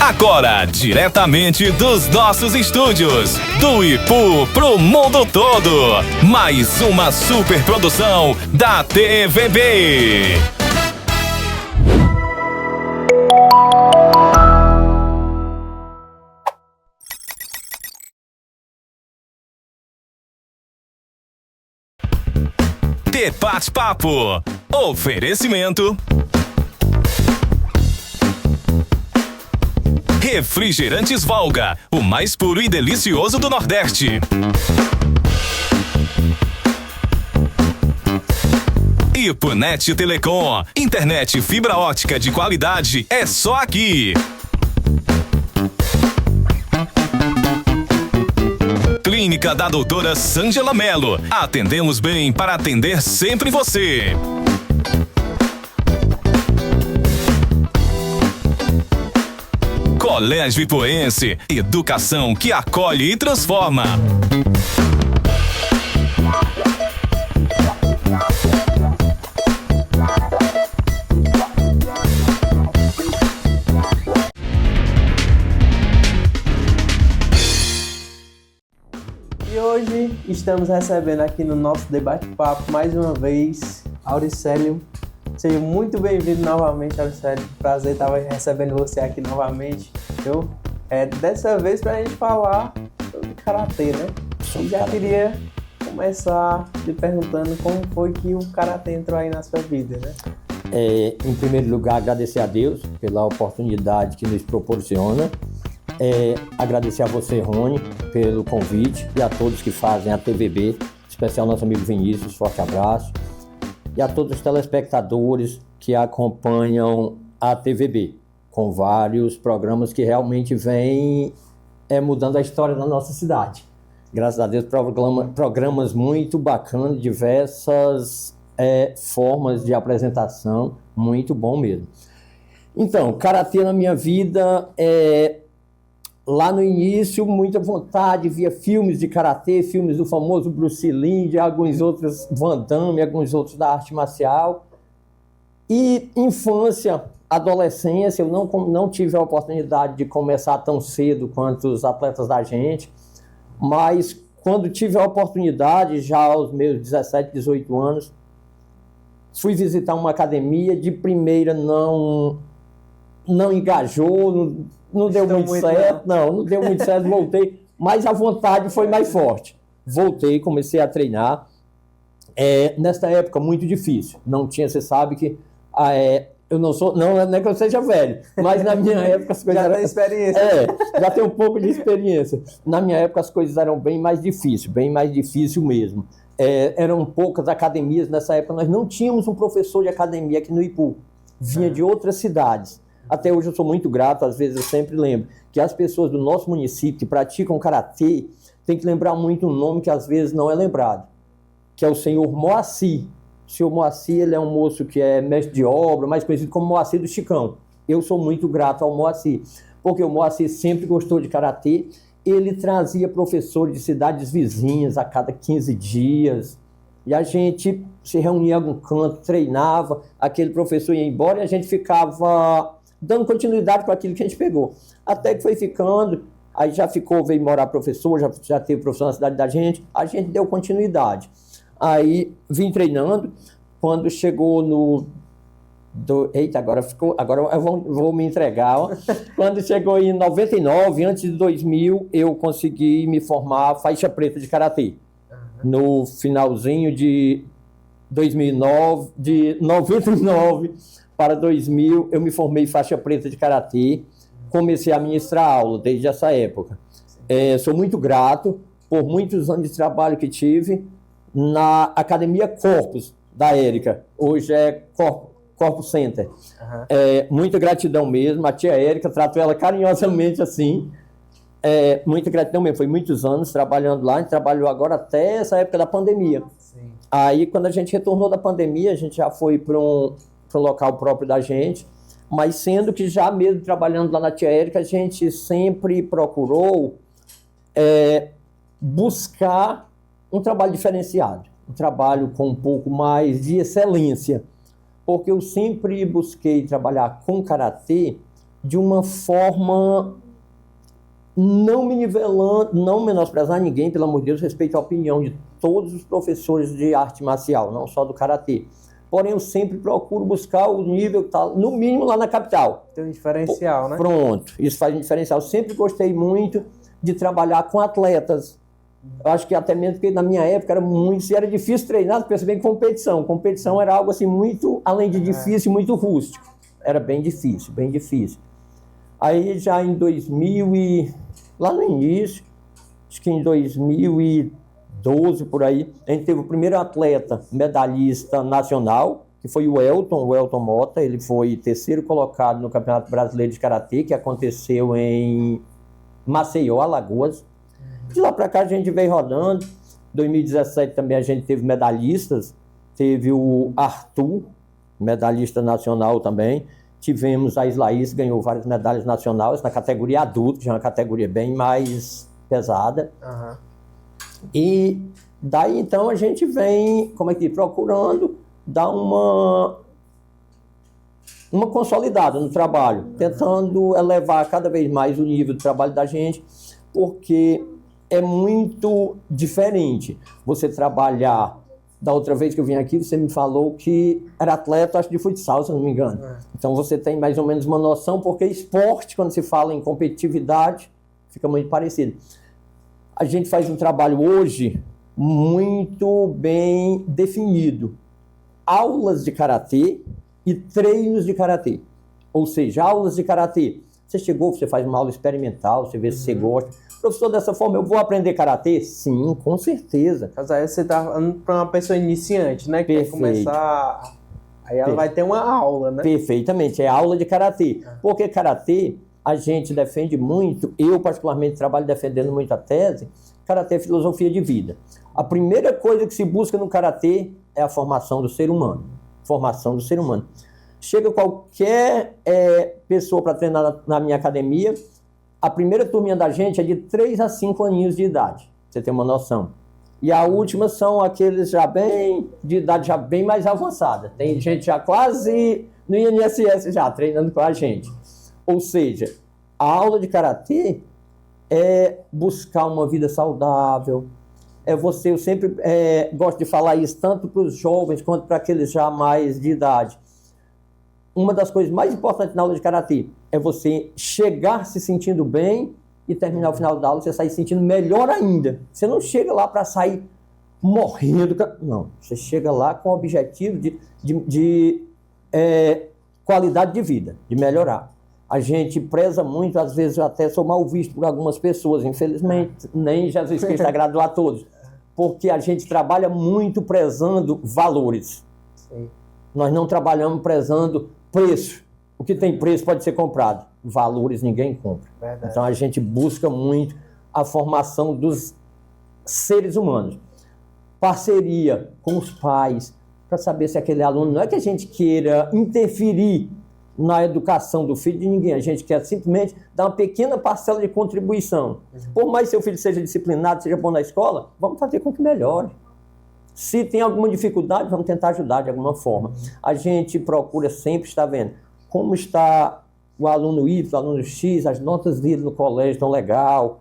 Agora, diretamente dos nossos estúdios, do Ipu pro mundo todo, mais uma super produção da TVB. De Bate-Papo. Oferecimento Refrigerantes Valga, o mais puro e delicioso do Nordeste. Ipunet Telecom, internet fibra ótica de qualidade é só aqui. Clínica da doutora Sângela Mello. Atendemos bem para atender sempre você. Colégio Ipuense, educação que acolhe e transforma. E hoje estamos recebendo aqui no nosso debate-papo mais uma vez Auricélio. Seja muito bem-vindo novamente, Auricélio. Prazer estar recebendo você aqui novamente. Dessa vez para a gente falar sobre karatê, né? Eu já queria começar te perguntando como foi que o karatê entrou aí na sua vida, né? Em primeiro lugar, agradecer a Deus pela oportunidade que nos proporciona. Agradecer a você, Rony, pelo convite e a todos que fazem a TVB, em especial nosso amigo Vinícius, forte abraço. E a todos os telespectadores que acompanham a TVB, com vários programas que realmente vêm mudando a história da nossa cidade. Graças a Deus, programas muito bacanas, diversas formas de apresentação, muito bom mesmo. Então, karatê na minha vida, lá no início, muita vontade, via filmes de karatê, filmes do famoso Bruce Lee, de alguns outros, Van Damme, alguns outros da arte marcial. E infância, adolescência, eu não tive a oportunidade de começar tão cedo quanto os atletas da gente, mas quando tive a oportunidade, já aos meus 17, 18 anos, fui visitar uma academia, de primeira não engajou, não deu muito certo, não deu muito certo, voltei, mas a vontade foi mais forte. Voltei, comecei a treinar. Nesta época, muito difícil. Não tinha, você sabe que eu não é que eu seja velho, mas na minha época as coisas já tem experiência. Já tem um pouco de experiência. Na minha época as coisas eram bem mais difícil mesmo. Eram poucas academias, nessa época nós não tínhamos um professor de academia aqui no Ipu, vinha de outras cidades. Até hoje eu sou muito grato, às vezes eu sempre lembro que as pessoas do nosso município que praticam karatê têm que lembrar muito um nome que às vezes não é lembrado, que é o senhor Moacir. O senhor Moacir, ele é um moço que é mestre de obra, mais conhecido como Moacir do Chicão. Eu sou muito grato ao Moacir, porque o Moacir sempre gostou de karatê. Ele trazia professores de cidades vizinhas a cada 15 dias, e a gente se reunia em algum canto, treinava, aquele professor ia embora e a gente ficava dando continuidade com aquilo que a gente pegou. Até que foi ficando, aí já ficou, veio morar professor, já teve professor na cidade da gente, a gente deu continuidade. Aí vim treinando, quando chegou agora eu vou me entregar. Ó. Quando chegou em 99, antes de 2000, eu consegui me formar faixa preta de karatê. No finalzinho de 2009, de 99 para 2000, eu me formei faixa preta de karatê, comecei a ministrar aula desde essa época. Sou muito grato por muitos anos de trabalho que tive na Academia Corpus, da Érica, hoje é Corpus Center. Muita gratidão mesmo, a tia Érica tratou ela carinhosamente assim, muita gratidão mesmo, foi muitos anos trabalhando lá, a gente trabalhou agora até essa época da pandemia. Sim. Aí quando a gente retornou da pandemia, a gente já foi para um local próprio da gente, mas sendo que já mesmo trabalhando lá na tia Érica, a gente sempre procurou buscar um trabalho diferenciado, um trabalho com um pouco mais de excelência, porque eu sempre busquei trabalhar com karatê de uma forma não me nivelando, não menosprezar ninguém, pelo amor de Deus, respeito a opinião de todos os professores de arte marcial, não só do karatê. Porém, eu sempre procuro buscar o nível que está, no mínimo, lá na capital. Tem um diferencial, né? Pronto, isso faz um diferencial. Eu sempre gostei muito de trabalhar com atletas. Eu acho que até mesmo porque na minha época era difícil treinar, porque você vem em competição. Competição era algo assim muito, além de difícil, muito rústico. Era bem difícil, bem difícil. Aí já em 2000 lá no início, acho que em 2012 por aí, a gente teve o primeiro atleta medalhista nacional, que foi o Elton Mota. Ele foi terceiro colocado no Campeonato Brasileiro de Karatê, que aconteceu em Maceió, Alagoas. De lá para cá a gente veio rodando. Em 2017 também a gente teve medalhistas. Teve o Arthur, medalhista nacional também. Tivemos a Islaís, ganhou várias medalhas nacionais na categoria adulto, que é uma categoria bem mais pesada. Uhum. E daí então a gente vem, procurando dar uma consolidada no trabalho, tentando elevar cada vez mais o nível de trabalho da gente, porque é muito diferente você trabalhar. Da outra vez que eu vim aqui, você me falou que era atleta, acho, de futsal, se eu não me engano. Então você tem mais ou menos uma noção, porque esporte, quando se fala em competitividade, fica muito parecido. A gente faz um trabalho hoje muito bem definido. Aulas de karatê e treinos de karatê. Ou seja, aulas de karatê. Você chegou, você faz uma aula experimental, você vê se você gosta. Professor, dessa forma, eu vou aprender karatê? Sim, com certeza. Mas aí você está falando para uma pessoa iniciante, né? Que quer começar... Aí ela vai ter uma aula, né? Perfeitamente, é aula de karatê. Porque karatê, a gente defende muito, eu particularmente trabalho defendendo muito a tese, karatê é filosofia de vida. A primeira coisa que se busca no karatê é a formação do ser humano. Formação do ser humano. Chega qualquer pessoa para treinar na minha academia, a primeira turminha da gente é de 3 a 5 aninhos de idade, pra você ter uma noção. E a última são aqueles já bem, de idade já bem mais avançada. Tem gente já quase no INSS já, treinando com a gente. Ou seja, a aula de karatê é buscar uma vida saudável. Eu sempre gosto de falar isso tanto para os jovens quanto para aqueles já mais de idade. Uma das coisas mais importantes na aula de karatê é você chegar se sentindo bem e terminar o final da aula, você sair se sentindo melhor ainda. Você não chega lá para sair morrendo. Não, você chega lá com o objetivo de qualidade de vida, de melhorar. A gente preza muito, às vezes eu até sou mal visto por algumas pessoas, infelizmente, nem Jesus Cristo agradou a todos, porque a gente trabalha muito prezando valores. Sim. Nós não trabalhamos prezando preço. O que tem preço pode ser comprado. Valores ninguém compra. Verdade. Então a gente busca muito a formação dos seres humanos. Parceria com os pais, para saber se aquele aluno... Não é que a gente queira interferir na educação do filho de ninguém. A gente quer simplesmente dar uma pequena parcela de contribuição. Por mais que seu filho seja disciplinado, seja bom na escola, vamos fazer com que melhore. Se tem alguma dificuldade, vamos tentar ajudar de alguma forma. A gente procura sempre estar vendo como está o aluno Y, o aluno X, as notas dele no colégio estão legal,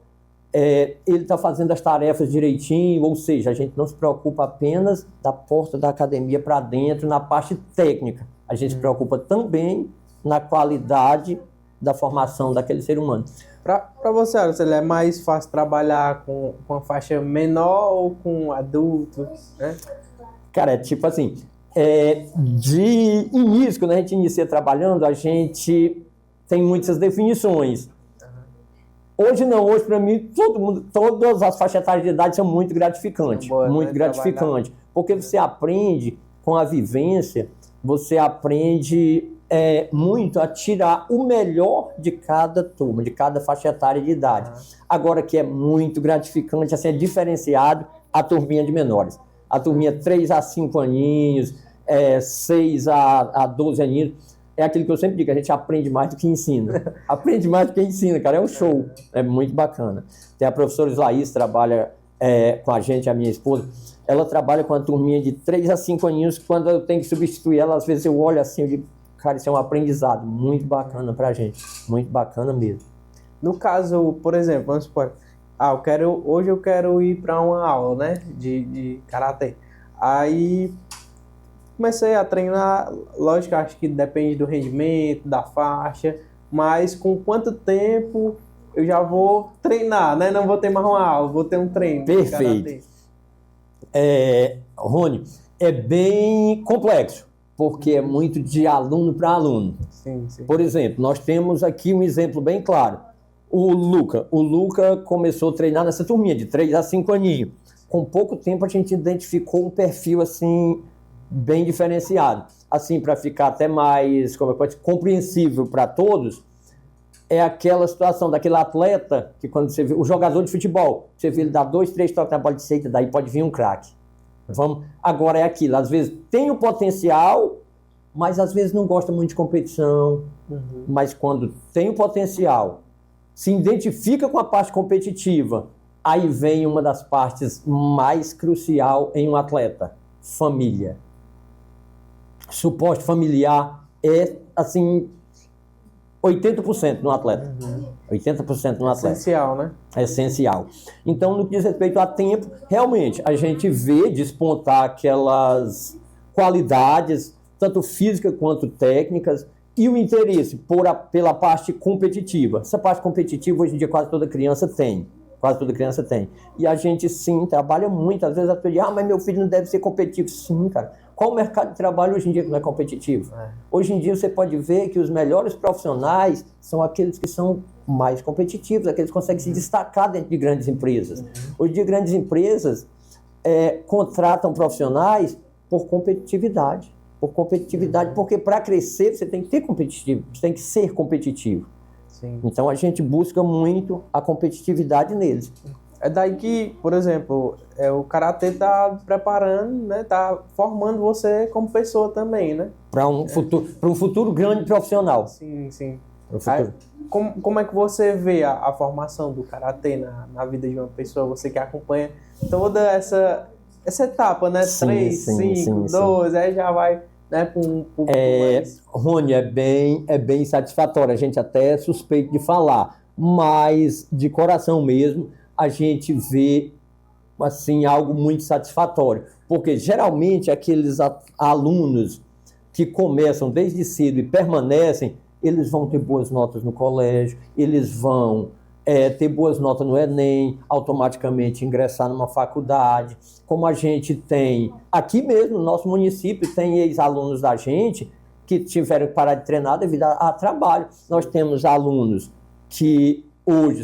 ele está fazendo as tarefas direitinho, ou seja, a gente não se preocupa apenas da porta da academia para dentro, na parte técnica. A gente se preocupa também na qualidade da formação daquele ser humano. Para você, Auricelio, é mais fácil trabalhar com a faixa menor ou com adultos, né? Cara, é tipo assim, de início, quando a gente inicia trabalhando, a gente tem muitas definições. Hoje não, hoje para mim, todas as faixas etárias de idade são muito gratificantes. Muito gratificante. Porque você aprende com a vivência, você aprende muito a tirar o melhor de cada turma, de cada faixa etária de idade. Agora que é muito gratificante, assim, é diferenciado a turminha de menores. A turminha 3 a 5 aninhos, 6 a 12 aninhos. É aquilo que eu sempre digo, a gente aprende mais do que ensina. Aprende mais do que ensina, cara, é um show. É muito bacana. Tem a professora Islaís, trabalha com a gente, a minha esposa. Ela trabalha com a turminha de 3 a 5 aninhos. Quando eu tenho que substituir ela, às vezes eu olho assim, eu digo, Cara, isso é um aprendizado muito bacana pra gente. Muito bacana mesmo. No caso, por exemplo, vamos supor, hoje eu quero ir para uma aula, né, de karatê. Aí comecei a treinar, lógico, acho que depende do rendimento, da faixa, mas com quanto tempo eu já vou treinar, né? Não vou ter mais uma aula, vou ter um treino. Perfeito. Rony, é bem complexo, porque é muito de aluno para aluno. Sim. Por exemplo, nós temos aqui um exemplo bem claro. O Luca começou a treinar nessa turminha de 3 a 5 aninhos. Com pouco tempo a gente identificou um perfil assim bem diferenciado. Assim, para ficar até mais compreensível para todos, é aquela situação daquele atleta que quando você vê, o jogador de futebol, você vê ele dar 2, 3 toques na bola de seita, daí pode vir um craque. Agora é aquilo, às vezes tem o potencial, mas às vezes não gosta muito de competição, mas quando tem o potencial, se identifica com a parte competitiva, aí vem uma das partes mais crucial em um atleta, família. Suporte familiar é, assim, 80% no atleta. 80% no atleta. Essencial, né? É essencial. Então, no que diz respeito a tempo, realmente, a gente vê despontar aquelas qualidades, tanto físicas quanto técnicas, e o interesse pela parte competitiva. Essa parte competitiva, hoje em dia, quase toda criança tem. E a gente, sim, trabalha muito. Às vezes a pessoa diz, mas meu filho não deve ser competitivo. Sim, cara. Qual o mercado de trabalho hoje em dia que não é competitivo? Hoje em dia você pode ver que os melhores profissionais são aqueles que são mais competitivos, aqueles que conseguem se destacar dentro de grandes empresas. Hoje em dia, grandes empresas contratam profissionais por competitividade. Porque para crescer você tem que ter competitivo, você tem que ser competitivo. Sim. Então a gente busca muito a competitividade neles. É daí que, por exemplo, o karatê está preparando, né? Tá formando você como pessoa também, né? Para um futuro grande profissional. Sim. Aí, como é que você vê a formação do karatê na vida de uma pessoa? Você que acompanha toda essa etapa, né? 3, 5, 2, aí já vai, né, para um público mais... Rony, é bem satisfatório. A gente até é suspeito de falar, mas de coração mesmo, a gente vê assim, algo muito satisfatório. Porque geralmente aqueles alunos que começam desde cedo e permanecem, eles vão ter boas notas no colégio, eles vão ter boas notas no Enem, automaticamente ingressar numa faculdade. Como a gente tem, aqui mesmo no nosso município, tem ex-alunos da gente que tiveram que parar de treinar devido a trabalho. Nós temos alunos que hoje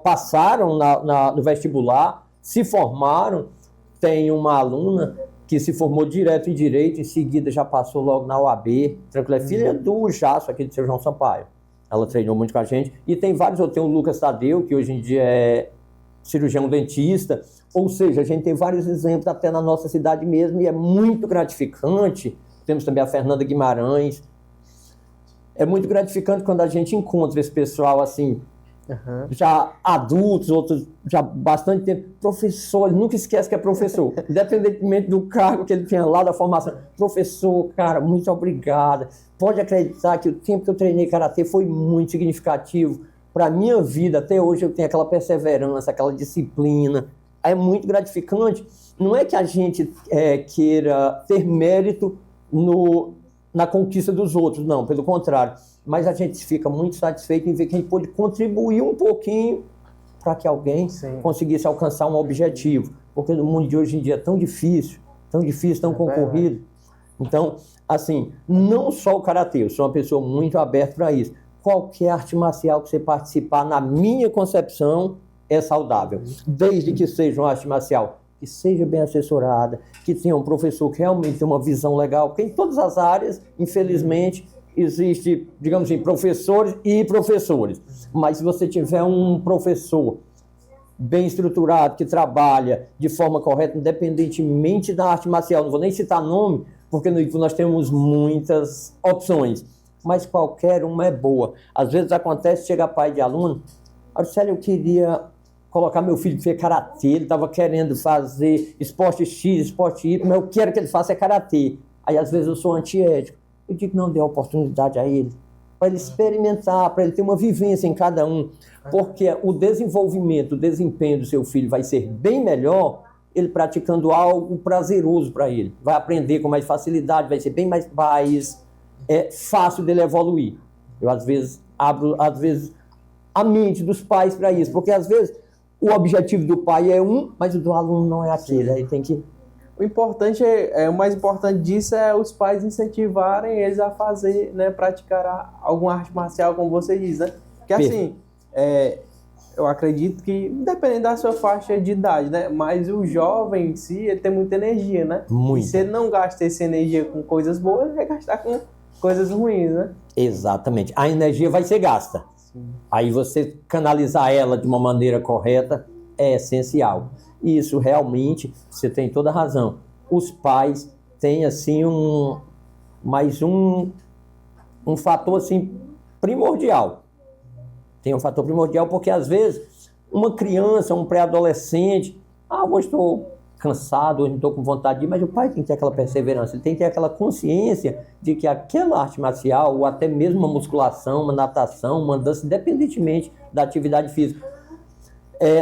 passaram no vestibular, se formaram. Tem uma aluna que se formou direto em Direito, em seguida já passou logo na UAB, tranquilo, é filha do Jasso, aqui de Seu João Sampaio. Ela treinou muito com a gente. E tem vários outros, tem o Lucas Tadeu, que hoje em dia é cirurgião dentista. Ou seja, a gente tem vários exemplos até na nossa cidade mesmo, e é muito gratificante. Temos também a Fernanda Guimarães. É muito gratificante quando a gente encontra esse pessoal assim, já adultos, outros já bastante tempo. Professor, ele nunca esquece que é professor, independentemente do cargo que ele tenha lá, da formação. Professor, cara, muito obrigado. Pode acreditar que o tempo que eu treinei karatê foi muito significativo para a minha vida. Até hoje eu tenho aquela perseverança, aquela disciplina. É muito gratificante. Não é que a gente queira ter mérito na conquista dos outros, não, pelo contrário. Mas a gente fica muito satisfeito em ver que a gente pôde contribuir um pouquinho para que alguém conseguisse alcançar um objetivo. Porque no mundo de hoje em dia é tão difícil, tão concorrido. Então, assim, não só o karatê, eu sou uma pessoa muito aberta para isso. Qualquer arte marcial que você participar, na minha concepção, é saudável. Desde que seja uma arte marcial que seja bem assessorada, que tenha um professor que realmente tenha uma visão legal, porque em todas as áreas, infelizmente, existe, digamos assim, professores e professores. Mas se você tiver um professor bem estruturado, que trabalha de forma correta, independentemente da arte marcial, não vou nem citar nome, porque nós temos muitas opções, mas qualquer uma é boa. Às vezes acontece, chega pai de aluno, Auricélio, eu queria colocar meu filho para fazer karatê, ele estava querendo fazer esporte X, esporte Y, mas eu quero que ele faça karatê. Aí às vezes eu sou antiético. Eu digo, não, dê a oportunidade a ele, para ele experimentar, para ele ter uma vivência em cada um, porque o desenvolvimento, o desempenho do seu filho vai ser bem melhor ele praticando algo prazeroso para ele. Vai aprender com mais facilidade, vai ser bem mais fácil dele evoluir. Eu, às vezes, abro a mente dos pais para isso, porque, às vezes, o objetivo do pai é um, mas o do aluno não é aquele. Aí tem que... O mais importante disso é os pais incentivarem eles a fazer, né, praticar alguma arte marcial, como você diz, né? Porque, assim, eu acredito que, independente da sua faixa de idade, né? Mas o jovem em si, ele tem muita energia, né? Muito. E se ele não gasta essa energia com coisas boas, ele vai gastar com coisas ruins, né? Exatamente. A energia vai ser gasta. Sim. Aí você canalizar ela de uma maneira correta é essencial. E isso realmente, você tem toda a razão. Os pais têm, assim, um fator, assim, primordial. Tem um fator primordial porque, às vezes, uma criança, um pré-adolescente, hoje estou cansado, hoje não estou com vontade de ir, mas o pai tem que ter aquela perseverança, ele tem que ter aquela consciência de que aquela arte marcial, ou até mesmo uma musculação, uma natação, uma dança, independentemente da atividade física,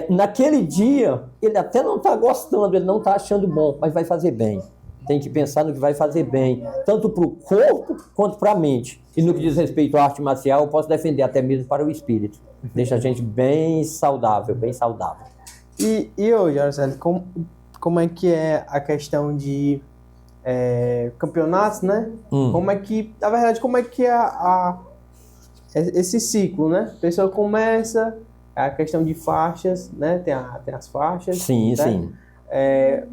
naquele dia, ele até não está gostando, ele não está achando bom, mas vai fazer bem. Tem que pensar no que vai fazer bem, tanto para o corpo quanto para a mente. E no que diz respeito à arte marcial, eu posso defender até mesmo para o espírito. Deixa a gente bem saudável, bem saudável. E hoje, Araceli, como é que é a questão de campeonatos, né? Como é que, na verdade, como é que é esse ciclo, né? A pessoa começa, a questão de faixas, né? Tem as faixas. Sim, né? Sim.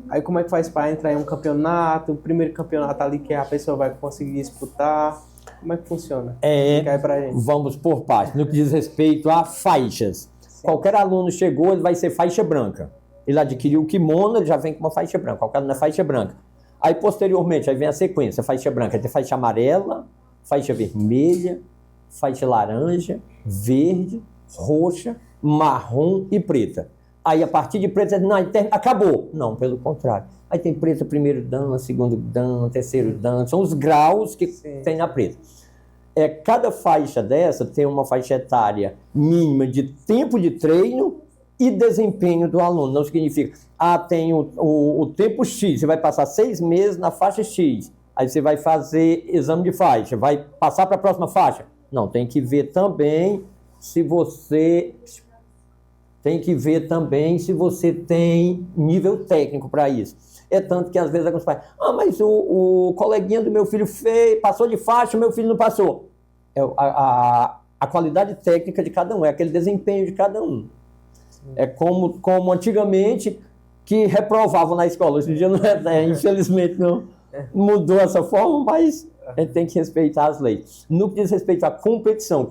Aí como é que faz para entrar em um campeonato? O primeiro campeonato ali que a pessoa vai conseguir disputar? Como é que funciona? Fica aí pra gente. Vamos por partes. No que diz respeito a faixas. Sim. Qualquer aluno chegou, ele vai ser faixa branca. Ele adquiriu o kimono, ele já vem com uma faixa branca. Qualquer aluno é faixa branca. Aí, posteriormente, aí vem a sequência. Faixa branca, tem faixa amarela, faixa vermelha, faixa laranja, verde, roxa, marrom e preta. Aí, a partir de preta, não, acabou. Não, pelo contrário. Aí tem preta, primeiro dan, segundo dan, terceiro dan. São os graus que tem na preta. Cada faixa dessa tem uma faixa etária mínima de tempo de treino e desempenho do aluno. Não significa, tem o tempo X, você vai passar 6 meses na faixa X. Aí você vai fazer exame de faixa, vai passar para a próxima faixa. Não, tem que ver também se você... Tem que ver também se você tem nível técnico para isso. É tanto que às vezes alguns pais, mas o coleguinha do meu filho passou de faixa, o meu filho não passou. A qualidade técnica de cada um, é aquele desempenho de cada um. É como antigamente que reprovavam na escola. Hoje em dia não infelizmente não mudou essa forma, mas a gente tem que respeitar as leis. No que diz respeito à competição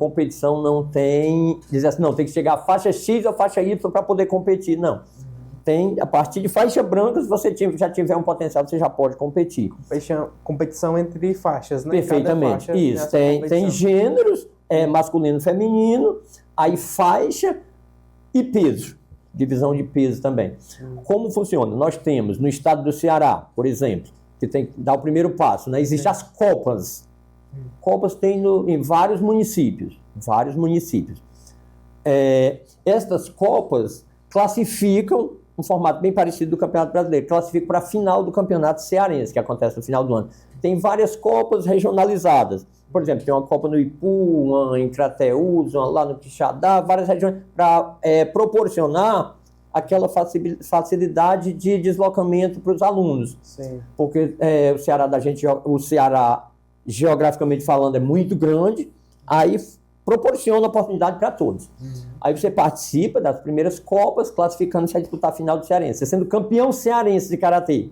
não tem... Diz assim, não, tem que chegar à faixa X ou faixa Y para poder competir. Não. Tem, a partir de faixa branca, se você já tiver um potencial, você já pode competir. Competição entre faixas, né? Perfeitamente. Isso. Tem gêneros, masculino e feminino, aí faixa e peso. Divisão de peso também. Como funciona? Nós temos no estado do Ceará, por exemplo, que tem que dar o primeiro passo, né? Existem as copas. Copas tem em vários municípios. Estas copas classificam um formato bem parecido do Campeonato Brasileiro. Classificam para a final do Campeonato Cearense, que acontece no final do ano. Tem várias copas regionalizadas. Por exemplo, tem uma copa no Ipu, uma em Crateús, uma lá no Quixadá, várias regiões, para proporcionar aquela facilidade de deslocamento para os alunos. Sim. Porque o Ceará, geograficamente falando, é muito grande, aí proporciona oportunidade para todos. Aí você participa das primeiras copas, classificando-se a disputar a final do Cearense, você sendo campeão cearense de karatê.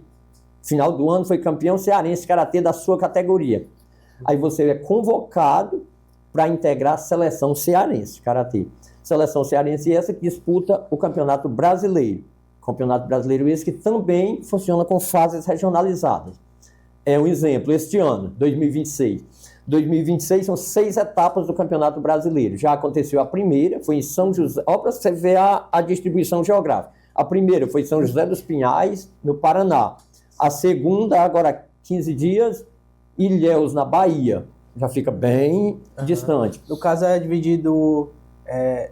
Final do ano foi campeão cearense de karatê da sua categoria. Aí você é convocado para integrar a seleção cearense de karatê. Seleção cearense essa que disputa o Campeonato Brasileiro. Campeonato Brasileiro esse que também funciona com fases regionalizadas. Um exemplo, este ano, 2026. 2026 são 6 etapas do Campeonato Brasileiro. Já aconteceu a primeira, foi em São José. Olha para você ver a distribuição geográfica. A primeira foi em São José dos Pinhais, no Paraná. A segunda, agora 15 dias, Ilhéus, na Bahia. Já fica bem distante. No caso é dividido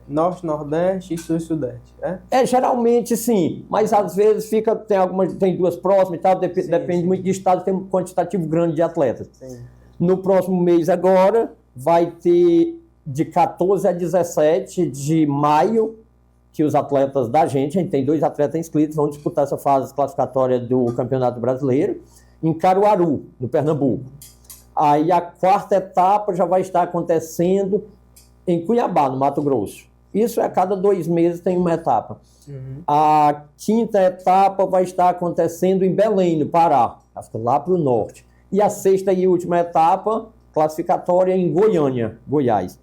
norte, nordeste e sul e sudeste, né? Geralmente sim, mas às vezes tem duas próximas e tal, depende muito de estado, tem um quantitativo grande de atletas. Sim. No próximo mês agora, vai ter de 14 a 17 de maio, que os atletas da gente, a gente tem 2 atletas inscritos, vão disputar essa fase classificatória do Campeonato Brasileiro, em Caruaru, no Pernambuco. Aí a 4ª etapa já vai estar acontecendo em Cuiabá, no Mato Grosso. Isso a cada 2 meses tem uma etapa. A 5ª etapa vai estar acontecendo em Belém, no Pará, lá para o norte. E a 6ª e última etapa, classificatória em Goiânia, Goiás.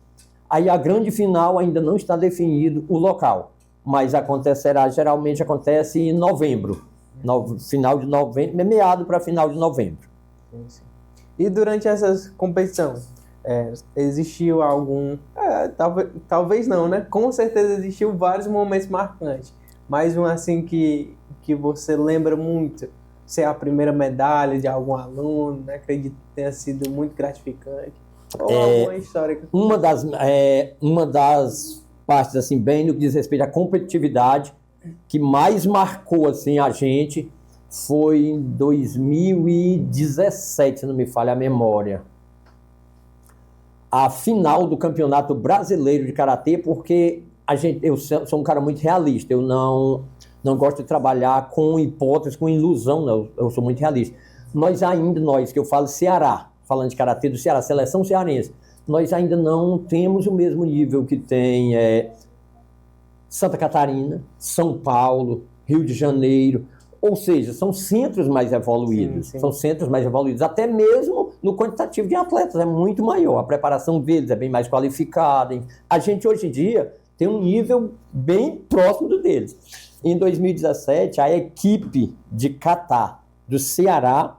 Aí a grande final ainda não está definido o local, mas geralmente acontece em novembro, final de novembro, meado para final de novembro. Sim. E durante essas competições, existiu algum... talvez não, né? Com certeza existiu vários momentos marcantes, mas um assim que você lembra muito, ser a primeira medalha de algum aluno, né? Acredito que tenha sido muito gratificante. Ou alguma história... Uma das partes, assim, bem no que diz respeito à competitividade, que mais marcou, assim, a gente, foi em 2017, se não me falha a memória. A final do Campeonato Brasileiro de Karatê, porque eu sou um cara muito realista, eu não gosto de trabalhar com hipóteses, com ilusão, não, eu sou muito realista. Nós, que eu falo Ceará, falando de Karatê do Ceará, seleção cearense, nós ainda não temos o mesmo nível que tem Santa Catarina, São Paulo, Rio de Janeiro, ou seja, são centros mais evoluídos, sim. São centros mais evoluídos, até mesmo no quantitativo de atletas, é muito maior, a preparação deles é bem mais qualificada. A gente hoje em dia tem um nível bem próximo do deles. Em 2017, a equipe de kata do Ceará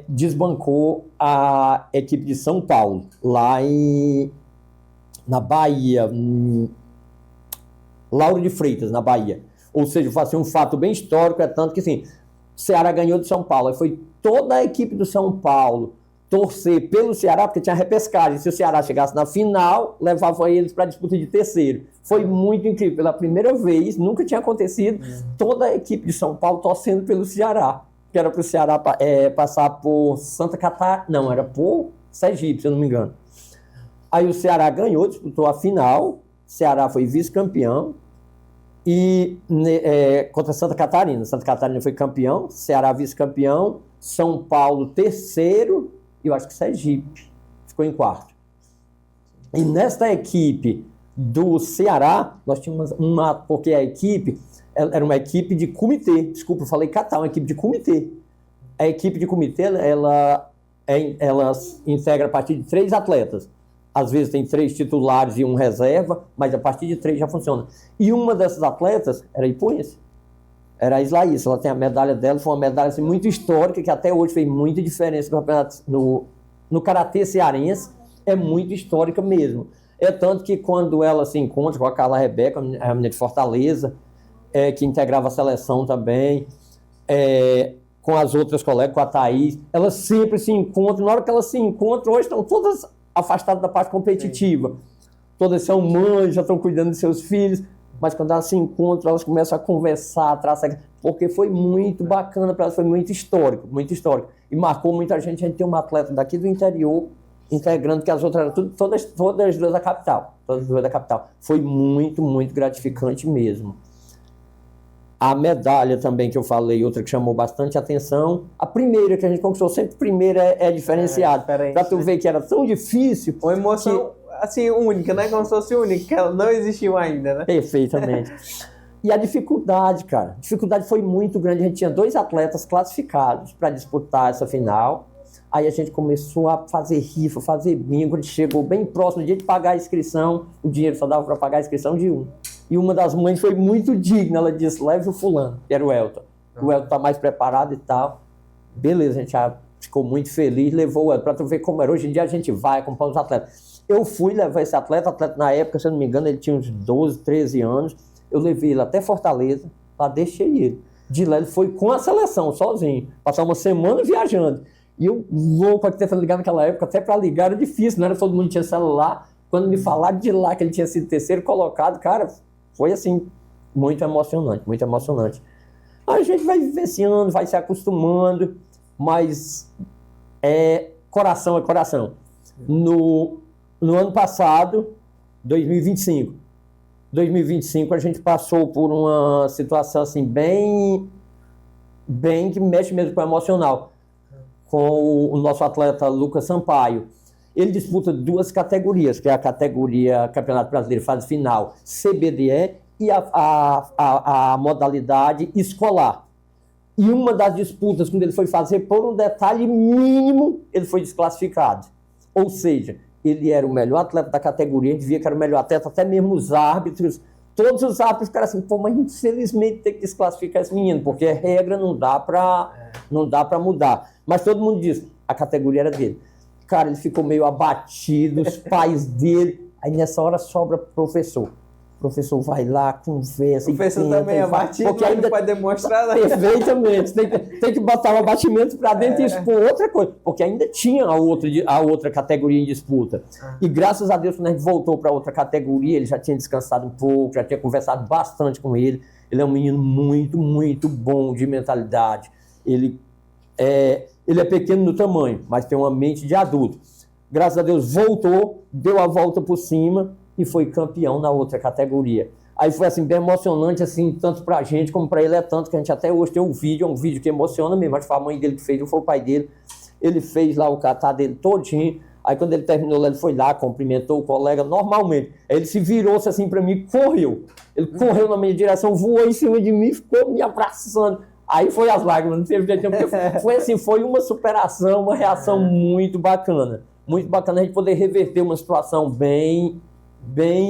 desbancou a equipe de São Paulo, lá na Bahia, Lauro de Freitas, na Bahia. Ou seja, foi assim, um fato bem histórico, tanto que assim, o Ceará ganhou de São Paulo. Aí foi toda a equipe do São Paulo torcer pelo Ceará, porque tinha repescagem. Se o Ceará chegasse na final, levava eles para a disputa de terceiro. Foi muito incrível. Pela primeira vez, nunca tinha acontecido, toda a equipe de São Paulo torcendo pelo Ceará. Que era para o Ceará passar por Santa Catarina, não, era por Sergipe, se eu não me engano. Aí o Ceará ganhou, disputou a final, o Ceará foi vice-campeão, e contra Santa Catarina. Santa Catarina foi campeão, Ceará vice-campeão, São Paulo terceiro, e eu acho que Sergipe ficou em quarto. E nesta equipe do Ceará, nós tínhamos porque a equipe era uma equipe de comitê, desculpa, eu falei catar, uma equipe de comitê. A equipe de comitê, ela integra a partir de 3 atletas. Às vezes tem 3 titulares e 1 reserva, mas a partir de 3 já funciona. E uma dessas atletas era ipuense, era a Islaís. Ela tem a medalha dela, foi uma medalha assim, muito histórica, que até hoje fez muita diferença no campeonato, no karatê cearense, é muito histórica mesmo. É tanto que quando ela se encontra com a Carla Rebeca, a menina de Fortaleza, que integrava a seleção também, com as outras colegas, com a Thaís, elas sempre se encontram. Na hora que elas se encontram, hoje estão todas afastadas da parte competitiva. Sim. Todas são mães, já estão cuidando de seus filhos, mas quando elas se encontram, elas começam a conversar, porque foi muito bacana para elas, foi muito histórico, e marcou muita gente. A gente tem uma atleta daqui do interior, integrando, que as outras eram todas as duas da capital, Foi muito, muito gratificante mesmo. A medalha também que eu falei, outra que chamou bastante atenção, a primeira que a gente conquistou, sempre primeira é diferenciada. Para tu ver que era tão difícil. Uma emoção assim, única, né? Como se fosse única, que ela não existiu ainda, né? Perfeitamente. E a dificuldade, cara, a dificuldade foi muito grande. A gente tinha 2 atletas classificados para disputar essa final. Aí a gente começou a fazer rifa, fazer bingo. A gente chegou bem próximo do dia de pagar a inscrição, o dinheiro só dava para pagar a inscrição de 1. E uma das mães foi muito digna, ela disse, leve o fulano, que era o Elton. O Elton tá mais preparado e tal. Beleza, a gente já ficou muito feliz, levou o Elton, para tu ver como era. Hoje em dia a gente vai acompanhar os atletas. Eu fui levar esse atleta na época, se eu não me engano, ele tinha uns 12, 13 anos. Eu levei ele até Fortaleza, lá deixei ele. De lá ele foi com a seleção, sozinho. Passou uma semana viajando. E eu louco aqui tentando ligar naquela época, até para ligar era difícil, não era todo mundo tinha celular. Quando me falaram de lá que ele tinha sido terceiro colocado, cara, foi assim, muito emocionante, muito emocionante. A gente vai vivenciando, vai se acostumando, mas coração é coração. No ano passado, 2025, a gente passou por uma situação assim bem que mexe mesmo com o emocional, com o nosso atleta Lucas Sampaio. Ele disputa 2 categorias, que é a categoria Campeonato Brasileiro fase final, CBDE, e a modalidade escolar. E uma das disputas, quando ele foi fazer, por um detalhe mínimo, ele foi desclassificado. Ou seja, ele era o melhor atleta da categoria, a gente via que era o melhor atleta, até mesmo os árbitros, todos os árbitros ficaram assim, pô, mas infelizmente tem que desclassificar esse menino, porque a regra não dá para mudar. Mas todo mundo diz, a categoria era dele. Cara, ele ficou meio abatido, os pais dele, aí nessa hora sobra professor. O professor vai lá, conversa. O professor também é abatido, porque ainda pode demonstrar nada. Perfeitamente. Tem que botar o abatimento para dentro e expor outra coisa. Porque ainda tinha a outra categoria em disputa. E graças a Deus, quando a gente voltou para outra categoria, ele já tinha descansado um pouco, já tinha conversado bastante com ele. Ele é um menino muito, muito bom de mentalidade. Ele é pequeno no tamanho, mas tem uma mente de adulto. Graças a Deus, voltou, deu a volta por cima e foi campeão na outra categoria. Aí foi assim, bem emocionante, assim, tanto pra gente como pra ele, é tanto que a gente até hoje tem um vídeo que emociona mesmo, acho que foi a mãe dele que fez, não foi o pai dele. Ele fez lá o catar dele todinho, aí quando ele terminou, ele foi lá, cumprimentou o colega normalmente. Aí ele se virou-se assim pra mim, correu. Ele correu na minha direção, voou em cima de mim, ficou me abraçando. Aí foi as lágrimas, não teve jeito, porque foi assim, foi uma superação, uma reação muito bacana. Muito bacana a gente poder reverter uma situação bem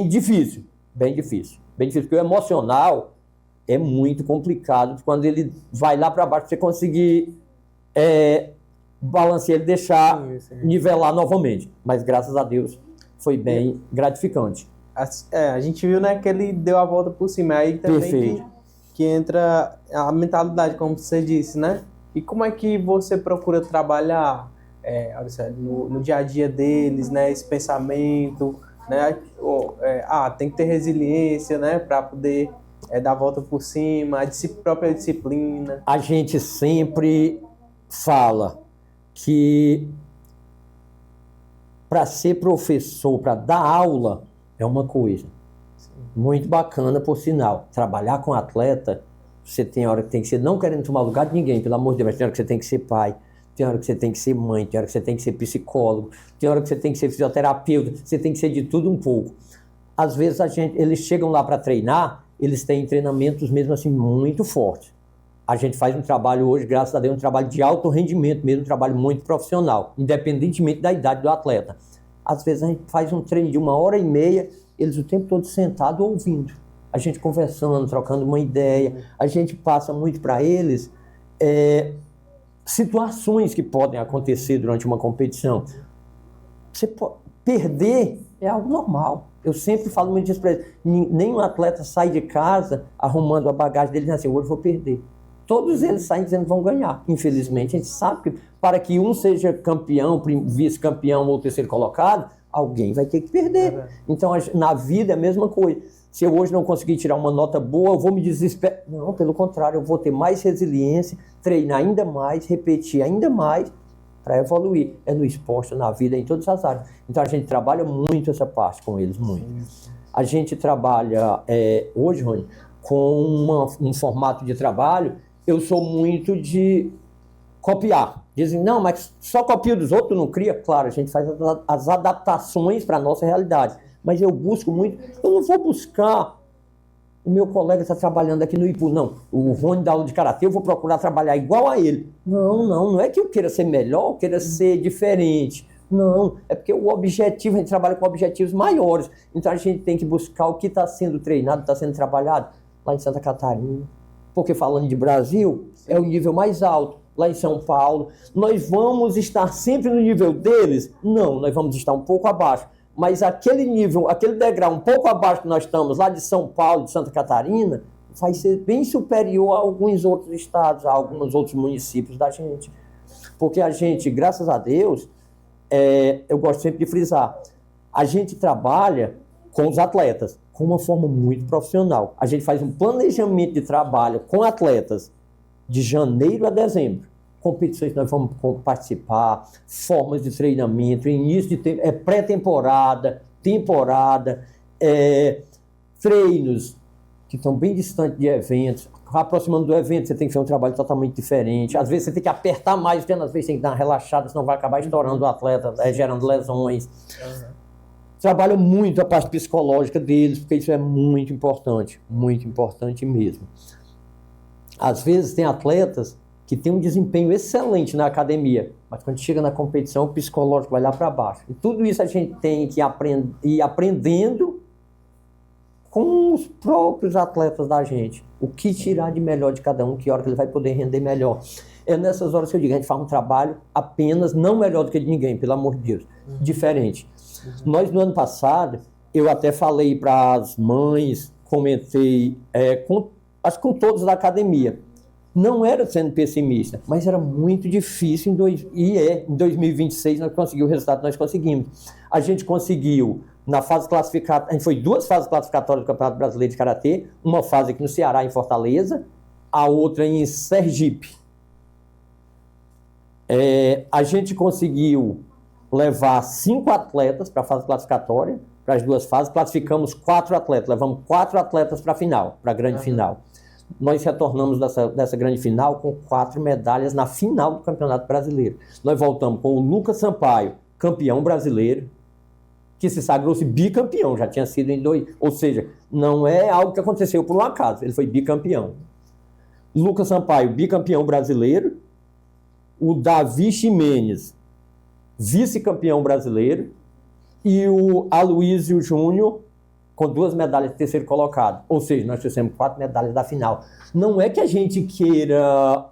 difícil, porque o emocional é muito complicado quando ele vai lá para baixo, você conseguir balancear ele, deixar nivelar novamente. Mas graças a Deus foi bem gratificante. A gente viu, né, que ele deu a volta por cima, aí também que entra a mentalidade, como você disse, né? E como é que você procura trabalhar no dia a dia deles, né, esse pensamento, né? Tem que ter resiliência, né, para poder dar a volta por cima, a própria disciplina. A gente sempre fala que para ser professor, para dar aula, é uma coisa muito bacana, por sinal. Trabalhar com atleta, você tem hora que tem que ser, não querendo tomar lugar de ninguém, pelo amor de Deus, mas tem hora que você tem que ser pai, tem hora que você tem que ser mãe, tem hora que você tem que ser psicólogo, tem hora que você tem que ser fisioterapeuta, você tem que ser de tudo um pouco. Às vezes eles chegam lá para treinar, eles têm treinamentos mesmo assim muito fortes. A gente faz um trabalho hoje, graças a Deus, um trabalho de alto rendimento mesmo, um trabalho muito profissional, independentemente da idade do atleta. Às vezes a gente faz um treino de 1h30, eles o tempo todo sentados ouvindo. A gente conversando, trocando uma ideia. A gente passa muito para eles situações que podem acontecer durante uma competição. Perder é algo normal. Eu sempre falo muito disso para eles. Nenhum atleta sai de casa arrumando a bagagem dele e diz assim, hoje eu vou perder. Todos eles saem dizendo que vão ganhar. Infelizmente, a gente sabe que para que um seja campeão, vice-campeão ou terceiro colocado, alguém vai ter que perder. Então, na vida é a mesma coisa. Se eu hoje não conseguir tirar uma nota boa, eu vou me desesperar. Não, pelo contrário, eu vou ter mais resiliência, treinar ainda mais, repetir ainda mais para evoluir. É no esporte, na vida, em todas as áreas. Então, a gente trabalha muito essa parte com eles, muito. A gente trabalha hoje, Rony, com um formato de trabalho. Eu sou muito de copiar. Dizem, não, mas só copia dos outros, não cria? Claro, a gente faz as adaptações para a nossa realidade. Mas eu busco muito, eu não vou buscar o meu colega está trabalhando aqui no IPU, não. O Rony dá aula de karatê, eu vou procurar trabalhar igual a ele. Não é que eu queira ser melhor, eu queira ser diferente. Não, é porque o objetivo, a gente trabalha com objetivos maiores. Então a gente tem que buscar o que está sendo treinado, está sendo trabalhado lá em Santa Catarina. Porque falando de Brasil, é o nível mais alto. Lá em São Paulo, nós vamos estar sempre no nível deles? Não, nós vamos estar um pouco abaixo. Mas aquele nível, aquele degrau um pouco abaixo que nós estamos, lá de São Paulo, de Santa Catarina, vai ser bem superior a alguns outros estados, a alguns outros municípios da gente. porque a gente, graças a Deus, eu gosto sempre de frisar, a gente trabalha com os atletas com uma forma muito profissional. A gente faz um planejamento de trabalho com atletas de janeiro a dezembro. Competições que nós vamos participar, formas de treinamento, início de pré-temporada, temporada, treinos que estão bem distantes de eventos. Aproximando do evento, você tem que fazer um trabalho totalmente diferente. Às vezes você tem que apertar mais, porque às vezes tem que dar uma relaxada, senão vai acabar estourando o atleta, gerando lesões. Trabalham muito a parte psicológica deles, porque isso é muito importante mesmo. Às vezes tem atletas que têm um desempenho excelente na academia, mas quando chega na competição, o psicológico vai lá para baixo. E tudo isso a gente tem que ir aprendendo com os próprios atletas da gente. O que tirar de melhor de cada um, que hora que ele vai poder render melhor. É nessas horas que eu digo, a gente faz um trabalho apenas, não melhor do que de ninguém, pelo amor de Deus, diferente. Nós, no ano passado, eu até falei para as mães, comentei, acho que com todos da academia. Não era sendo pessimista, mas era muito difícil em 2026 nós conseguimos o resultado que nós conseguimos. A gente conseguiu, na fase classificatória, a gente foi 2 fases classificatórias do Campeonato Brasileiro de Karatê, uma fase aqui no Ceará, em Fortaleza, a outra em Sergipe. A gente conseguiu levar 5 atletas para a fase classificatória, para as 2 fases, classificamos 4 atletas, levamos 4 atletas para a final, para a grande final. Nós retornamos dessa grande final com 4 medalhas na final do Campeonato Brasileiro. Nós voltamos com o Lucas Sampaio, campeão brasileiro, que se sagrou-se bicampeão, já tinha sido em 2, ou seja, não é algo que aconteceu por um acaso, ele foi bicampeão. Lucas Sampaio, bicampeão brasileiro, o Davi Ximenes, vice-campeão brasileiro, e o Aloysio Júnior, com 2 medalhas de terceiro colocado. Ou seja, nós fizemos 4 medalhas da final. Não é que a gente queira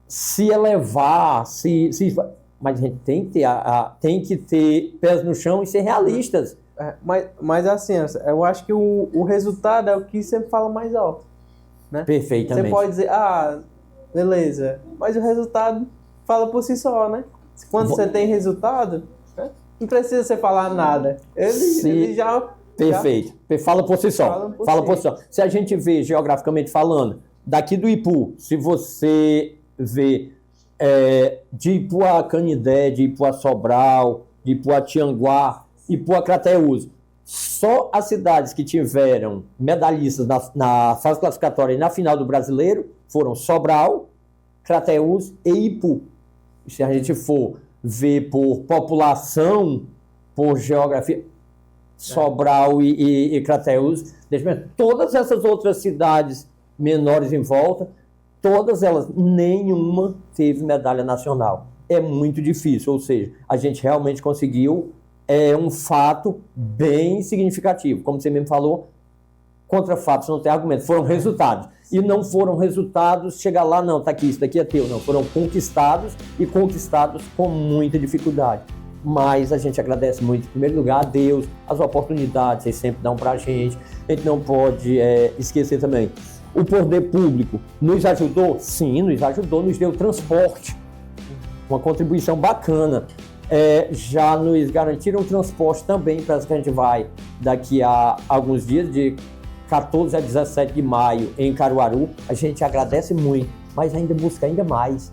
se elevar, mas a gente tem que ter pés no chão e ser realistas. Mas assim, eu acho que o resultado é o que sempre fala mais alto. Né? Perfeitamente. Você pode dizer, beleza, mas o resultado fala por si só, né? Quando você tem resultado, né? Não precisa você falar nada. Ele já... Perfeito. Fala por si só. Fala por si só. Se a gente vê, geograficamente falando, daqui do Ipu, se você vê de Ipu a Canidé, de Ipu a Sobral, de Ipu a Tianguá, Ipu a Crateús, só as cidades que tiveram medalhistas na fase classificatória e na final do Brasileiro foram Sobral, Crateús e Ipu. Se a gente for ver por população, por geografia, Sobral e Crateús, todas essas outras cidades menores em volta, todas elas, nenhuma teve medalha nacional. É muito difícil, ou seja, a gente realmente conseguiu um fato bem significativo. Como você mesmo falou, contra fatos não tem argumento, foram resultados. E não foram resultados, chegar lá, não, tá aqui, isso daqui é teu, não. Foram conquistados e conquistados com muita dificuldade. Mas a gente agradece muito, em primeiro lugar, a Deus, as oportunidades que vocês sempre dão pra gente. A gente não pode esquecer também. O poder público nos ajudou? Sim, nos ajudou, nos deu transporte. Uma contribuição bacana. Já nos garantiram transporte também para que a gente vai daqui a alguns dias, de 14 a 17 de maio em Caruaru. A gente agradece muito, mas ainda busca ainda mais,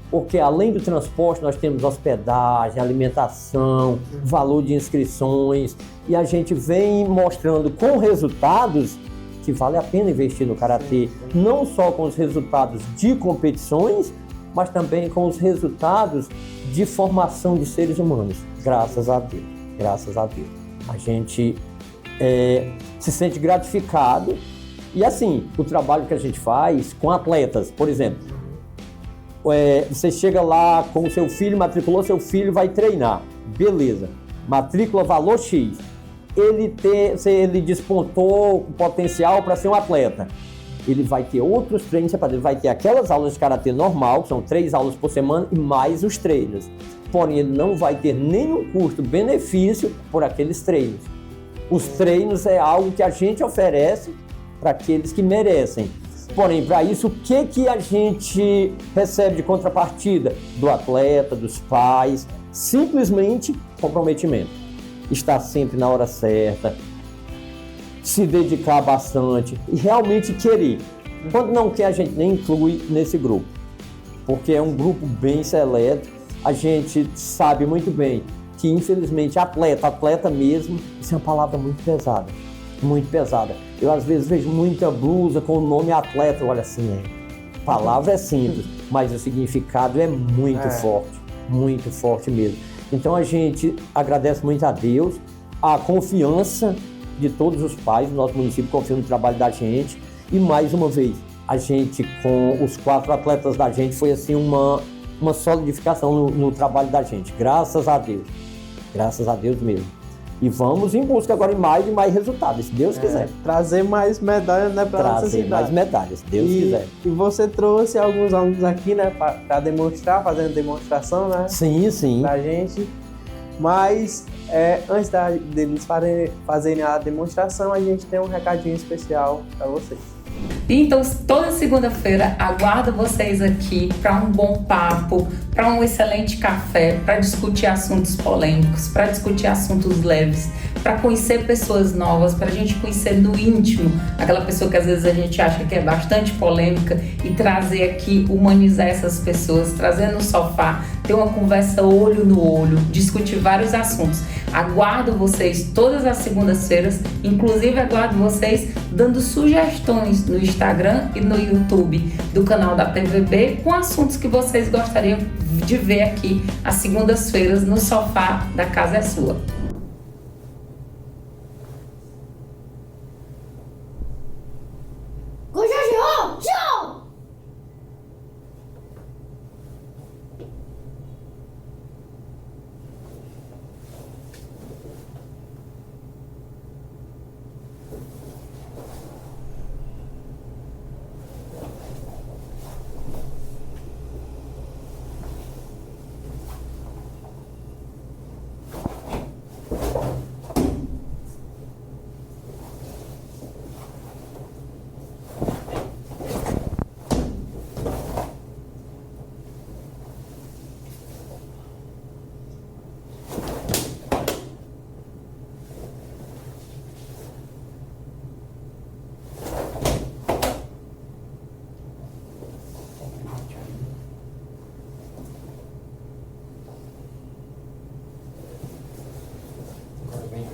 porque além do transporte nós temos hospedagem, alimentação, valor de inscrições, e a gente vem mostrando com resultados que vale a pena investir no Karatê, não só com os resultados de competições, mas também com os resultados de formação de seres humanos. Graças a Deus, graças a Deus. A gente se sente gratificado. E assim, o trabalho que a gente faz com atletas, por exemplo, você chega lá com o seu filho, matriculou seu filho, vai treinar. Beleza, matrícula valor X. Ele despontou o potencial para ser um atleta. Ele vai ter outros treinos separados, ele vai ter aquelas aulas de karatê normal, que são 3 aulas por semana, e mais os treinos. Porém, ele não vai ter nenhum custo-benefício por aqueles treinos. Os treinos é algo que a gente oferece para aqueles que merecem. Porém, para isso, o que a gente recebe de contrapartida? Do atleta, dos pais, simplesmente comprometimento. Estar sempre na hora certa, se dedicar bastante e realmente querer. Quando não quer, a gente nem inclui nesse grupo, porque é um grupo bem seleto. A gente sabe muito bem que, infelizmente, atleta mesmo, isso é uma palavra muito pesada, muito pesada. Eu, às vezes, vejo muita blusa com o nome atleta, olha assim, a palavra é simples, mas o significado é muito forte mesmo. Então, a gente agradece muito a Deus, a confiança de todos os pais do nosso município, confiam no trabalho da gente, e, mais uma vez, a gente, com os 4 atletas da gente, foi assim uma solidificação no trabalho da gente, graças a Deus mesmo. E vamos em busca agora de mais resultados, se Deus quiser. Trazer mais medalhas, né, para nossa cidade. Trazer mais medalhas, se Deus quiser. E você trouxe alguns alunos aqui, né, para demonstrar, fazendo demonstração, né? Sim. Pra gente. Mas, antes deles fazerem a demonstração, a gente tem um recadinho especial para vocês. Então, toda segunda-feira, aguardo vocês aqui para um bom papo, para um excelente café, para discutir assuntos polêmicos, para discutir assuntos leves, para conhecer pessoas novas, para a gente conhecer no íntimo aquela pessoa que às vezes a gente acha que é bastante polêmica e trazer aqui, humanizar essas pessoas, trazer no sofá, ter uma conversa olho no olho, discutir vários assuntos. Aguardo vocês todas as segundas-feiras, inclusive aguardo vocês dando sugestões no Instagram e no YouTube do canal da TVB com assuntos que vocês gostariam de ver aqui às segundas-feiras no sofá da Casa é Sua.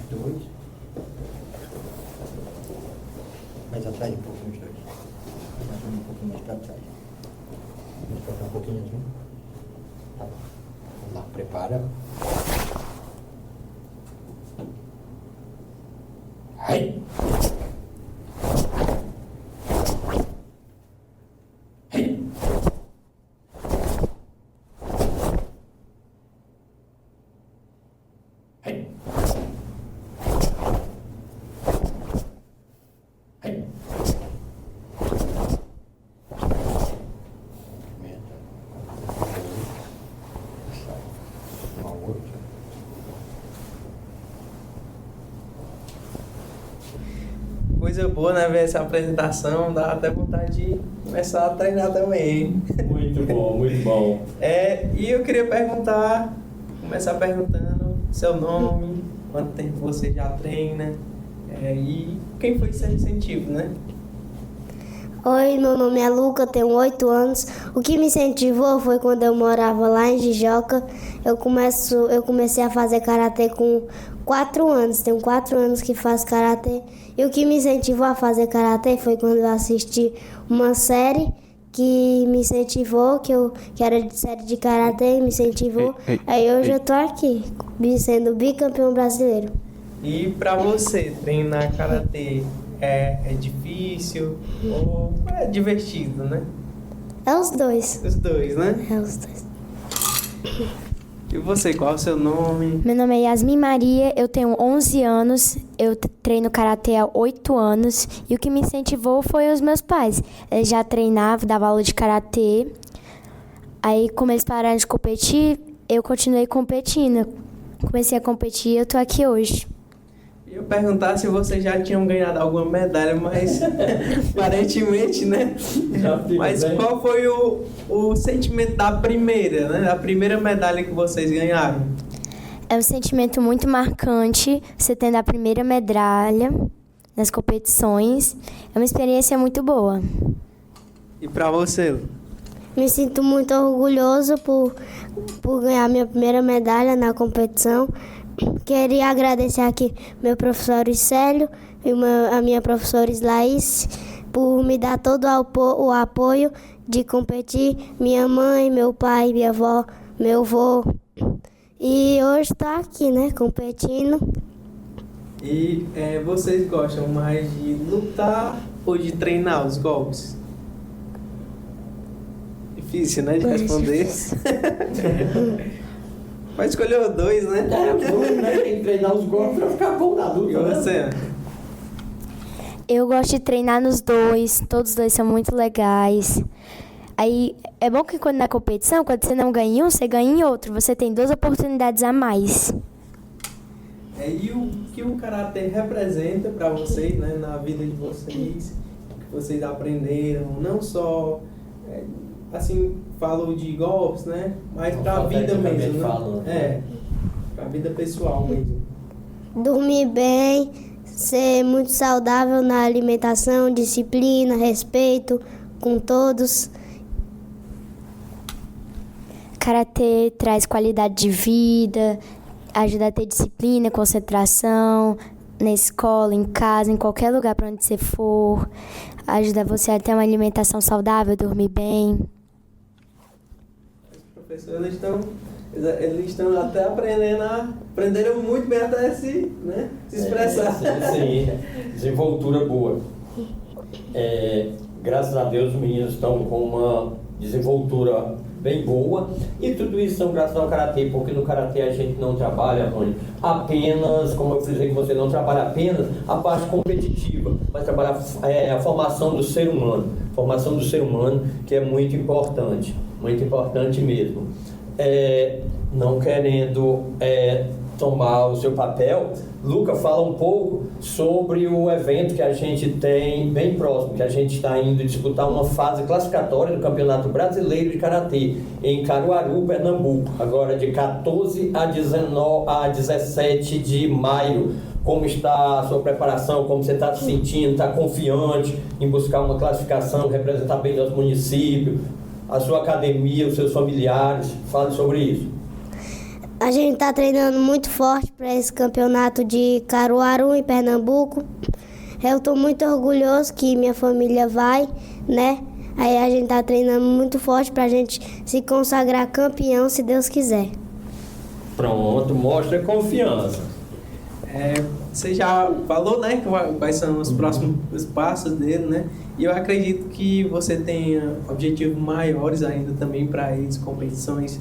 Dois. Mais atrás um pouquinho os dois. Mais um pouquinho mais para trás. Vamos colocar um pouquinho aqui. Tá bom. Vamos lá, prepara. Ai! Coisa boa, né, ver essa apresentação, dá até vontade de começar a treinar também. Muito bom, muito bom. E eu queria começar perguntando seu nome, quanto tempo você já treina, e quem foi seu incentivo, né? Oi, meu nome é Luca, tenho 8 anos. O que me incentivou foi quando eu morava lá em Jijoca. Eu comecei a fazer karatê com 4 anos. Tenho 4 anos que faço karatê. E o que me incentivou a fazer karatê foi quando eu assisti uma série que me incentivou, que era de série de karatê, me incentivou. Aí hoje eu tô aqui, sendo bicampeão brasileiro. E pra você, treinar karatê é difícil ou é divertido, né? É os dois. Os dois, né? É os dois. E você, qual é o seu nome? Meu nome é Yasmin Maria, eu tenho 11 anos, eu treino karatê há 8 anos e o que me incentivou foi os meus pais. Eles já treinavam, davam aula de karatê, aí como eles pararam de competir, eu continuei competindo. Comecei a competir e eu tô aqui hoje. Eu ia perguntar se vocês já tinham ganhado alguma medalha, mas aparentemente, né? Mas qual foi o sentimento da primeira, né? A primeira medalha que vocês ganharam? É um sentimento muito marcante, você tendo a primeira medalha nas competições. É uma experiência muito boa. E pra você, Lu? Me sinto muito orgulhoso por ganhar minha primeira medalha na competição. Queria agradecer aqui meu professor Célio e a minha professora Laís por me dar todo o apoio de competir. Minha mãe, meu pai, minha avó, meu avô. E hoje está aqui, né, competindo. E vocês gostam mais de lutar ou de treinar os golpes? Difícil, né, de responder. Mas escolheu dois, né? Tem que treinar os golpes pra ficar bom na luta. E você? Eu gosto de treinar nos dois, todos os dois são muito legais. Aí é bom que quando na competição, quando você não ganha em um, você ganha em outro. Você tem 2 oportunidades a mais. E o que o karatê representa para vocês, né, na vida de vocês, que vocês aprenderam, não só, assim, falo de golpes, né, mas para a vida mesmo, né? Para a vida pessoal mesmo. Dormir bem, ser muito saudável na alimentação, disciplina, respeito com todos. Karatê traz qualidade de vida, ajuda a ter disciplina, concentração, na escola, em casa, em qualquer lugar para onde você for. Ajuda você a ter uma alimentação saudável, dormir bem. Os professores eles estão até aprenderam muito bem até se expressar. Sim, desenvoltura boa. Graças a Deus os meninos estão com uma desenvoltura bem boa, e tudo isso são graças ao karatê, porque no karatê a gente não trabalha, Rony, apenas, como eu dizia que você não trabalha apenas a parte competitiva, mas trabalha a formação do ser humano, que é muito importante mesmo. Não querendo tomar o seu papel, Luca, fala um pouco sobre o evento que a gente tem bem próximo, que a gente está indo disputar uma fase classificatória do Campeonato Brasileiro de Karatê em Caruaru, Pernambuco, agora de 14 a 17 de maio. Como está a sua preparação, como você está se sentindo, está confiante em buscar uma classificação, representar bem nosso município, a sua academia, os seus familiares? Fale sobre isso. A gente está treinando muito forte para esse campeonato de Caruaru, em Pernambuco. Eu estou muito orgulhoso que minha família vai, né? Aí a gente está treinando muito forte para a gente se consagrar campeão, se Deus quiser. Pronto, mostra confiança. Você já falou, né, quais são os próximos passos dele, né? E eu acredito que você tenha objetivos maiores ainda também para isso, competições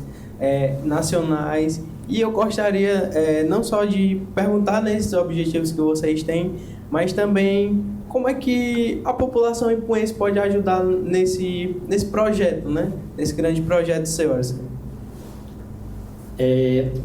nacionais. E eu gostaria não só de perguntar nesses objetivos que vocês têm, mas também como é que a população ipuense pode ajudar nesse projeto, né? Nesse grande projeto seu, Arcélio.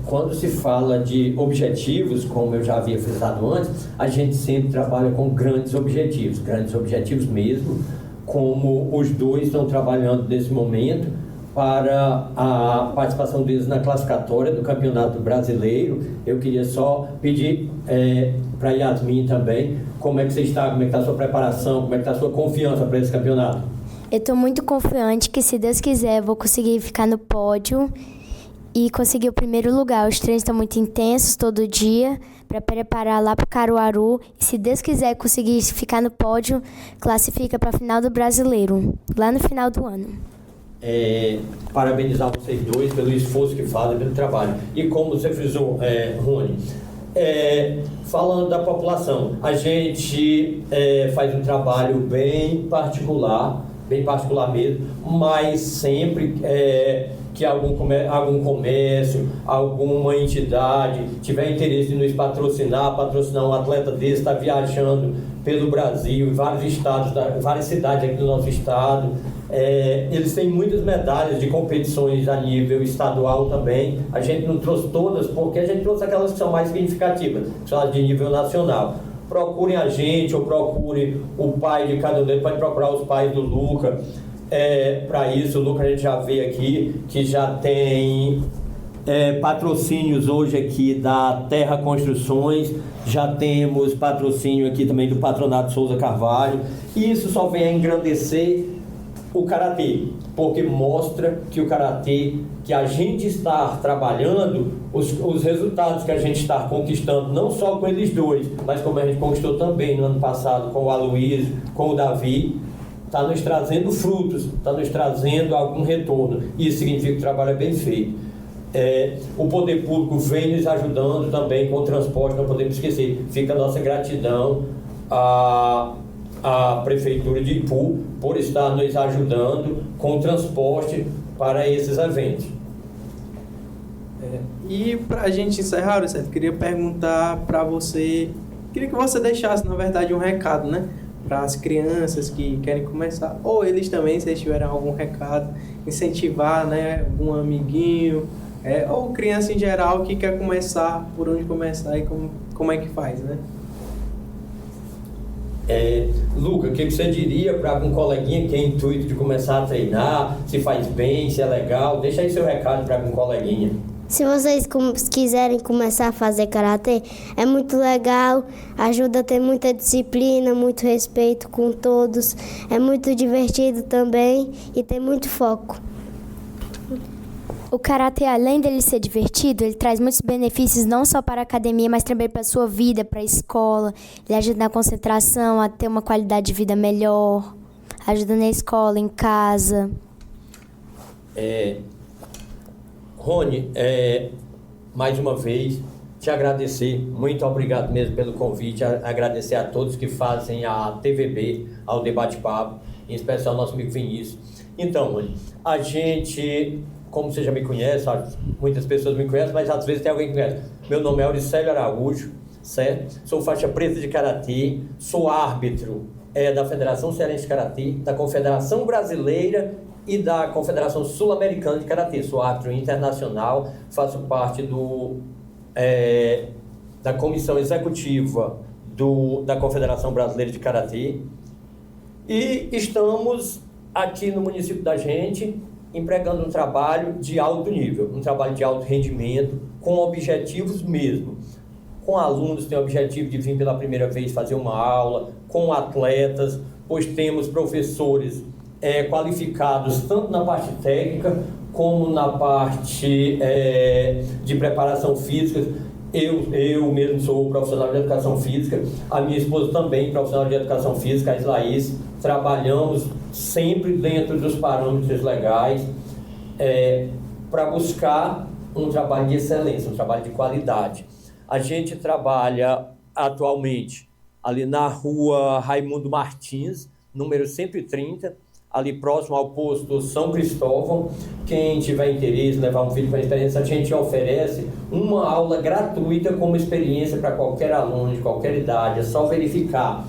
Quando se fala de objetivos, como eu já havia frisado antes, a gente sempre trabalha com grandes objetivos mesmo, como os dois estão trabalhando nesse momento para a participação deles na classificatória do Campeonato Brasileiro. Eu queria só pedir para Yasmin também, como é que você está, como é que está a sua preparação, como é que está a sua confiança para esse campeonato? Eu estou muito confiante que, se Deus quiser, eu vou conseguir ficar no pódio e conseguir o primeiro lugar. Os treinos estão muito intensos todo dia para preparar lá para Caruaru. E, se Deus quiser conseguir ficar no pódio, classifica para a final do Brasileiro, lá no final do ano. Parabenizar vocês dois pelo esforço que fazem, pelo trabalho. E como você frisou, Rony, falando da população, a gente faz um trabalho bem particular mesmo, mas sempre que algum comércio, alguma entidade tiver interesse em nos patrocinar um atleta desse, está viajando pelo Brasil, em vários estados, várias cidades aqui do nosso estado, Eles têm muitas medalhas de competições a nível estadual também. A gente não trouxe todas porque a gente trouxe aquelas que são mais significativas, que são as de nível nacional. Procurem a gente ou procure o pai de cada um deles, pode procurar os pais do Luca. Para isso, o Luca a gente já vê aqui que já tem patrocínios hoje aqui da Terra Construções, já temos patrocínio aqui também do Patronato Souza Carvalho, e isso só vem a engrandecer o Karatê, porque mostra que o Karatê, que a gente está trabalhando, os resultados que a gente está conquistando, não só com eles dois, mas como a gente conquistou também no ano passado com o Aloysio, com o Davi, está nos trazendo frutos, está nos trazendo algum retorno. Isso significa que o trabalho é bem feito. O poder público vem nos ajudando também com o transporte, não podemos esquecer. Fica a nossa gratidão à Prefeitura de Ipu por estar nos ajudando com o transporte para esses eventos. E para a gente encerrar, Auricelio, queria perguntar para você, queria que você deixasse, na verdade, um recado, né? Para as crianças que querem começar, ou eles também, se eles tiverem algum recado, incentivar, né, algum amiguinho, ou criança em geral que quer começar, por onde começar e como é que faz, né? Luca, o que você diria para algum coleguinha que tem intuito de começar a treinar, se faz bem, se é legal? Deixa aí seu recado para algum coleguinha. Se vocês quiserem começar a fazer karatê, é muito legal, ajuda a ter muita disciplina, muito respeito com todos, é muito divertido também e tem muito foco. O karatê, além dele ser divertido, ele traz muitos benefícios não só para a academia, mas também para a sua vida, para a escola. Ele ajuda na concentração, a ter uma qualidade de vida melhor, ajuda na escola, em casa. Rony, mais uma vez, te agradecer, muito obrigado mesmo pelo convite, agradecer a todos que fazem a TVB, ao Debate Papo, em especial ao nosso amigo Vinícius. Então, Rony, a gente, como você já me conhece, muitas pessoas me conhecem, mas às vezes tem alguém que me conhece. Meu nome é Auricelio Araújo, certo? Sou faixa preta de Karatê, sou árbitro da Federação Cearense de Karatê, da Confederação Brasileira e da Confederação Sul-Americana de Karatê. Sou árbitro internacional, faço parte da comissão executiva da Confederação Brasileira de Karatê e estamos aqui no município da gente empregando um trabalho de alto nível, um trabalho de alto rendimento, com objetivos mesmo. Com alunos, tem o objetivo de vir pela primeira vez fazer uma aula, com atletas, pois temos professores qualificados tanto na parte técnica como na parte de preparação física. Eu mesmo sou profissional de educação física, a minha esposa também profissional de educação física, a Islaís. Trabalhamos sempre dentro dos parâmetros legais para buscar um trabalho de excelência, um trabalho de qualidade. A gente trabalha atualmente ali na rua Raimundo Martins, número 130, ali próximo ao posto São Cristóvão. Quem tiver interesse em levar um filho para a experiência, a gente oferece uma aula gratuita como experiência para qualquer aluno de qualquer idade. É só verificar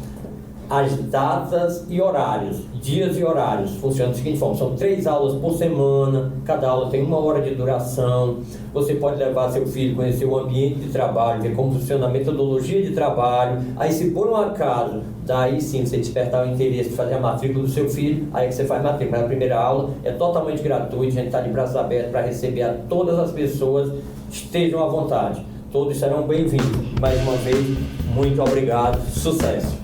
as datas e horários, dias e horários. Funciona da seguinte forma: são 3 aulas por semana, cada aula tem 1 hora de duração. Você pode levar seu filho, conhecer o ambiente de trabalho, ver como funciona a metodologia de trabalho. Aí, se por um acaso, daí sim você despertar o interesse de fazer a matrícula do seu filho, aí que você faz matrícula. Mas a primeira aula é totalmente gratuita, a gente está de braços abertos para receber a todas as pessoas, estejam à vontade. Todos serão bem-vindos. Mais uma vez, muito obrigado, sucesso!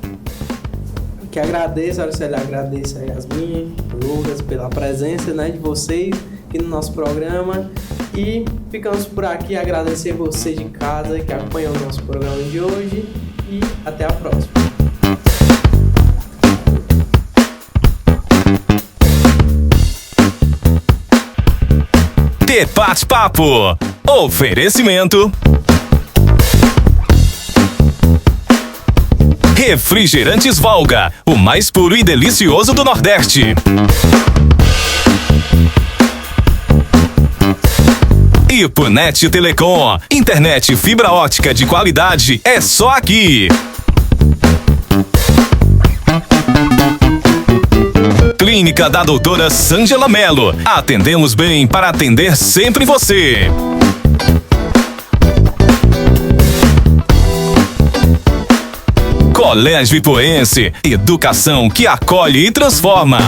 Que agradeço, Auricelio, agradeço a Yasmin, Lucas, pela presença, né, de vocês aqui no nosso programa. E ficamos por aqui, agradecer você de casa que acompanhou o nosso programa de hoje e até a próxima. Debate Papo. Oferecimento Refrigerantes Volga, o mais puro e delicioso do Nordeste. Ipunet Telecom, internet fibra ótica de qualidade é só aqui. Clínica da doutora Sângela Mello. Atendemos bem para atender sempre você. Colégio Ipuense, educação que acolhe e transforma.